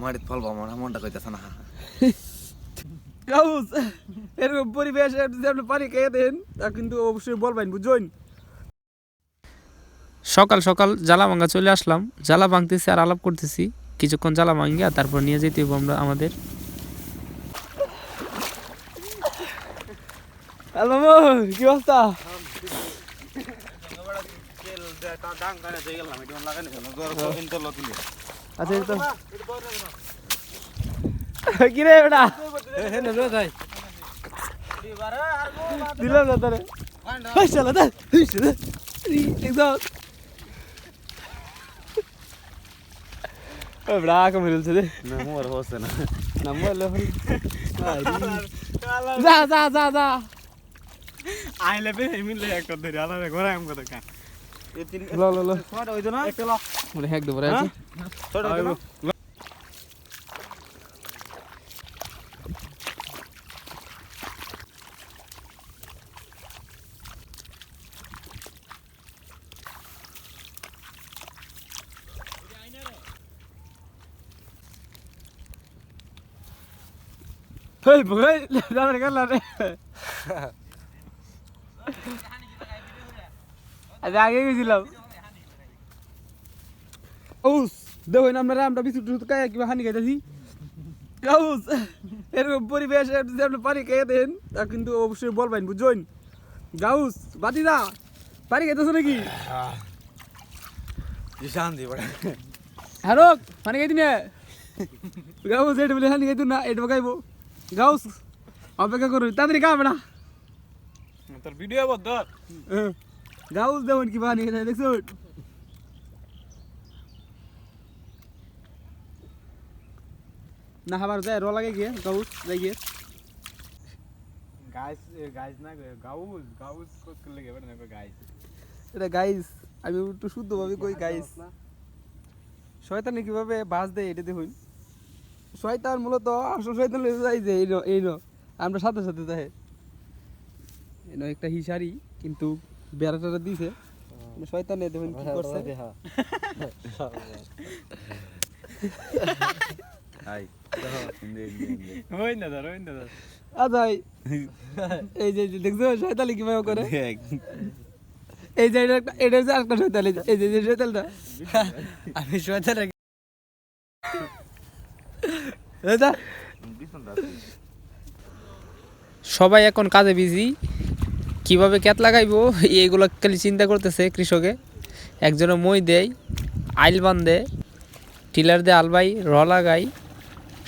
মাটিত ফল আমার মনটা কইতাছে না। গাউস এরকম পরিবেশে যদি আপনি পানি খেয়ে দেন তা কিন্তু অবশ্যই বলবেন বুঝছেন। সকাল সকাল জ্বালা ভাঙ্গা চলে আসলাম, জ্বালা ভাঙতেছি আর আলাপ করতেছি। কিছুক্ষণ জ্বালা ভাঙ্গিয়া তারপর নিয়ে যেতে হবে আমরা আমাদের। হ্যালো কি অবস্থা? আচ্ছা কি রে বেটা দিলাম না তোরে চলো দা একদম বড়া কমে রইছে রে না মোর হচ্ছে না। নাম্বার যা যা যা যা আইলে বে মিলে একটা ধরে আলাদা ঘরে আম কথা কা এই তিন লো লো লো ছয়টা হইতো না? একটা লো মানে হ্যাক দেবো রে আছে ছয়টা হইতো না? হেই বই দাঁড়া গেল রে আজ আগে গেছিলাম ওস দেখো না আমরা বিস্কুট খাই কিবা হানি খাইতেছি গাউস এরকম পরিবেশে যদি আপনি পানি খেয়ে দেন তা কিন্তু অবশ্যই বলবেন বুঝছেন। গাউস বাতি দা পানি খাইতেছো নাকি? কি শান্তি বড়। হ্যালো পানি খাইতি না গাউস এটা বলে হানি খাইতো না এটা খাইবো গাউস অপেক্ষা করুন তাড়াতাড়ি খা বেটা তোর ভিডিও বদ্ধ গাউস দেখুন কি পানি খাইতে দেখছো না খাবার যায় র লাগে গিয়ে গাউস যাই গিয়ে গাইস না গাউস গাউস কোত করলে গেবে না গাইস এটা গাইস আমি একটু শুদ্ধভাবে কই গাইস শয়তানে কিভাবে বাস দেয় এটা দেখুন। শয়তান মূলত আসল শয়তান লয়ে যায় যে এই আমরা সাথে সাথে দেখে এনো একটা হিসারি কিন্তু বেড়াটা দিছে শয়তানে দেখুন কি করছে। হাই হই না দাদা আচ্ছা এই যে দেখছো শয়তানি কিভাবে করে দেখ এই যে এটা যে আরেকটা শয়তান এই যে শয়তানটা আমি শয়তান এটা সবাই এখন কাজে বিজি, কিভাবে ক্ষেত লাগাইবো এইগুলো খালি চিন্তা করতেছে কৃষকে। একজনে মই দেয়, আইল বান্ধে, টিলার দিয়ে আলবাই, র লাগাই,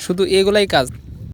শুধু এগুলাই কাজ।